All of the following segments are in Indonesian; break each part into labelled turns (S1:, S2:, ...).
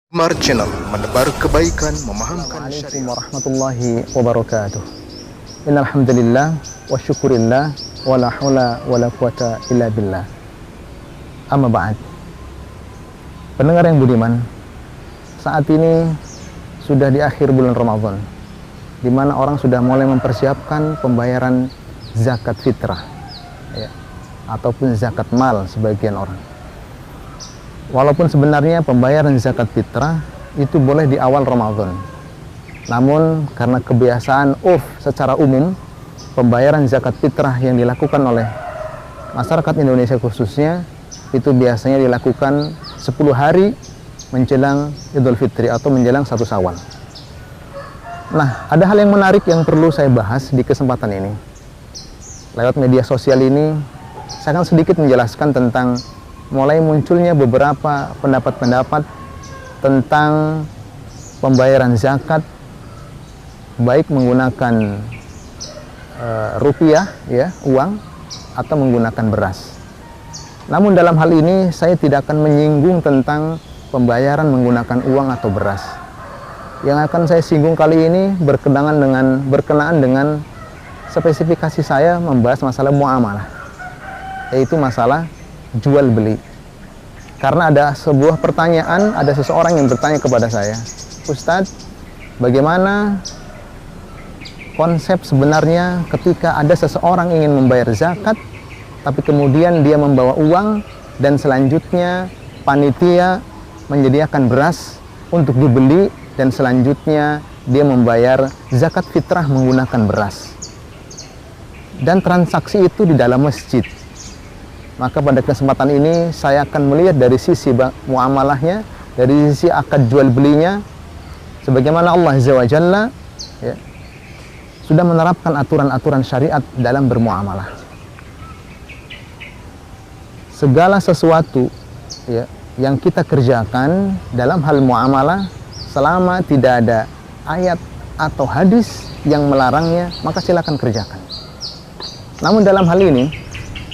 S1: Mar Channel menebar kebaikan, memahamkan
S2: Assalamualaikum
S1: syariat.
S2: warahmatullahi wabarakatuh. Innal hamdalillah wa syukurillah wa la haula wa la quwata illa billah. Amma ba'd. Pendengar yang budiman, saat ini sudah di akhir bulan Ramadan, di mana orang sudah mulai mempersiapkan pembayaran zakat fitrah, ya, ataupun zakat mal sebagian orang. Walaupun sebenarnya pembayaran zakat fitrah itu boleh di awal Ramadan. Namun karena kebiasaan secara umum, pembayaran zakat fitrah yang dilakukan oleh masyarakat Indonesia khususnya itu biasanya dilakukan 10 hari menjelang Idul Fitri atau menjelang 1 Syawal. Nah, ada hal yang menarik yang perlu saya bahas di kesempatan ini. Lewat media sosial ini, saya akan sedikit menjelaskan tentang mulai munculnya beberapa pendapat-pendapat tentang pembayaran zakat baik menggunakan rupiah, ya, uang, atau menggunakan beras. Namun dalam hal ini saya tidak akan menyinggung tentang pembayaran menggunakan uang atau beras. Yang akan saya singgung kali ini berkenaan dengan spesifikasi saya membahas masalah muamalah, yaitu masalah jual beli. Karena ada sebuah pertanyaan, ada seseorang yang bertanya kepada saya, Ustadz, bagaimana konsep sebenarnya ketika ada seseorang ingin membayar zakat, tapi kemudian dia membawa uang dan selanjutnya panitia menyediakan beras untuk dibeli dan selanjutnya dia membayar zakat fitrah menggunakan beras. Dan transaksi itu di dalam masjid. Maka pada kesempatan ini saya akan melihat dari sisi muamalahnya, dari sisi akad jual belinya, sebagaimana Allah Azza wa Jalla, ya, sudah menerapkan aturan-aturan syariat dalam bermuamalah. Segala sesuatu, ya, yang kita kerjakan dalam hal muamalah, selama tidak ada ayat atau hadis yang melarangnya, maka silakan kerjakan. Namun dalam hal ini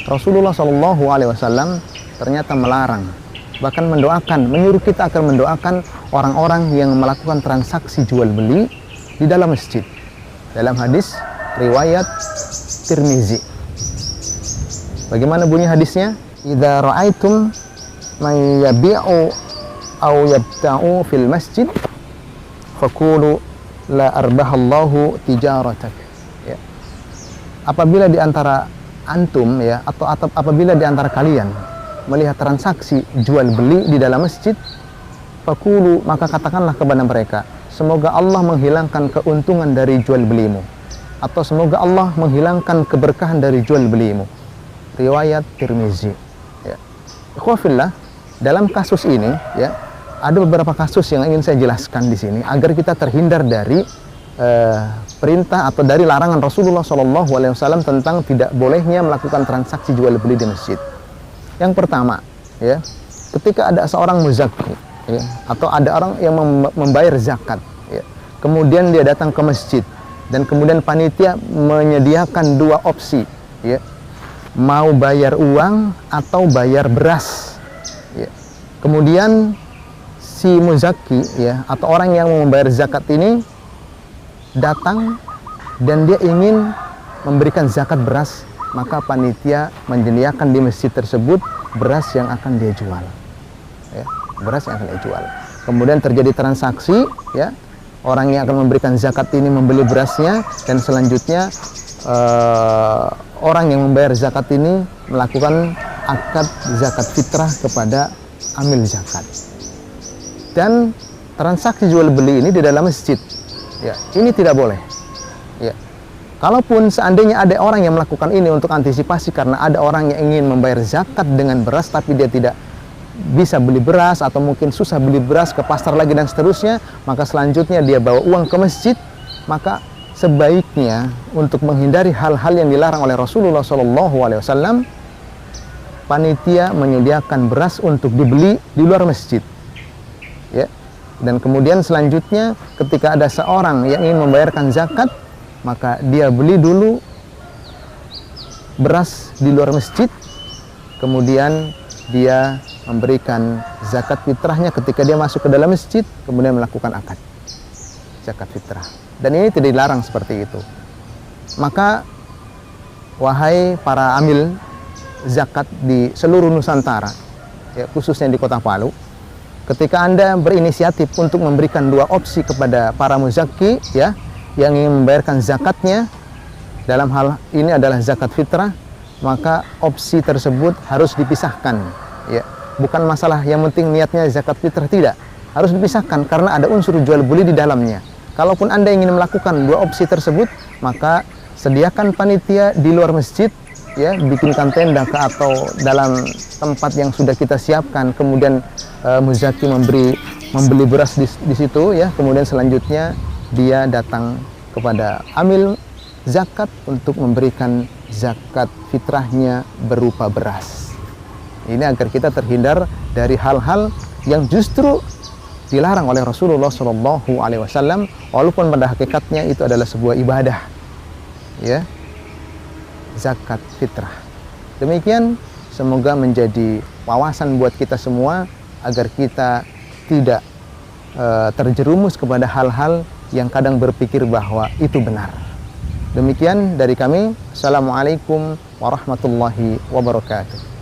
S2: Rasulullah SAW ternyata melarang, bahkan menyuruh kita akan mendoakan orang-orang yang melakukan transaksi jual beli di dalam masjid. Dalam hadis riwayat Tirmizi. Bagaimana bunyi hadisnya? Idza ra'aitum man yabi'u aw yabta'u fil masjid faqulu la arbahallahu tijaratak. Ya. Apabila di antara antum, ya, atau apabila di antara kalian melihat transaksi jual beli di dalam masjid, fakulu, maka katakanlah kepada mereka, semoga Allah menghilangkan keuntungan dari jual belimu, atau semoga Allah menghilangkan keberkahan dari jual belimu. Riwayat Tirmizi. Ya. Ikhwafillah, dalam kasus ini, ya, ada beberapa kasus yang ingin saya jelaskan di sini agar kita terhindar dari perintah atau dari larangan Rasulullah SAW tentang tidak bolehnya melakukan transaksi jual beli di masjid. Yang pertama, ya, ketika ada seorang muzakki, ya, atau ada orang yang membayar zakat, ya, kemudian dia datang ke masjid dan kemudian panitia menyediakan dua opsi, ya, mau bayar uang atau bayar beras, ya. Kemudian si muzakki, ya, atau orang yang mau membayar zakat ini datang dan dia ingin memberikan zakat beras, maka panitia menyediakan di masjid tersebut beras yang akan dia jual, ya, beras yang akan dia jual. Kemudian terjadi transaksi, ya, orang yang akan memberikan zakat ini membeli berasnya dan selanjutnya orang yang membayar zakat ini melakukan akad zakat fitrah kepada amil zakat. Dan transaksi jual beli ini di dalam masjid. Ya, ini tidak boleh. Ya. Kalaupun seandainya ada orang yang melakukan ini untuk antisipasi karena ada orang yang ingin membayar zakat dengan beras tapi dia tidak bisa beli beras atau mungkin susah beli beras ke pasar lagi dan seterusnya, maka selanjutnya dia bawa uang ke masjid, maka sebaiknya untuk menghindari hal-hal yang dilarang oleh Rasulullah SAW, panitia menyediakan beras untuk dibeli di luar masjid. Ya. Dan kemudian selanjutnya ketika ada seorang yang ingin membayarkan zakat, maka dia beli dulu beras di luar masjid, kemudian dia memberikan zakat fitrahnya ketika dia masuk ke dalam masjid, kemudian melakukan akad zakat fitrah. Dan ini tidak dilarang seperti itu. Maka wahai para amil zakat di seluruh Nusantara, ya, khususnya di Kota Palu, ketika Anda berinisiatif untuk memberikan dua opsi kepada para muzaki, ya, yang ingin membayarkan zakatnya, dalam hal ini adalah zakat fitrah, maka opsi tersebut harus dipisahkan, ya. Bukan masalah yang penting niatnya zakat fitrah, tidak, harus dipisahkan karena ada unsur jual beli di dalamnya. Kalaupun Anda ingin melakukan dua opsi tersebut, maka sediakan panitia di luar masjid, ya, bikinkan tenda atau dalam tempat yang sudah kita siapkan, kemudian muzaki membeli beras di situ, ya, kemudian selanjutnya dia datang kepada amil zakat untuk memberikan zakat fitrahnya berupa beras. Ini agar kita terhindar dari hal-hal yang justru dilarang oleh Rasulullah SAW, walaupun pada hakikatnya itu adalah sebuah ibadah, ya, zakat fitrah. Demikian, semoga menjadi wawasan buat kita semua agar kita tidak terjerumus kepada hal-hal yang kadang berpikir bahwa itu benar. Demikian dari kami. Assalamualaikum warahmatullahi wabarakatuh.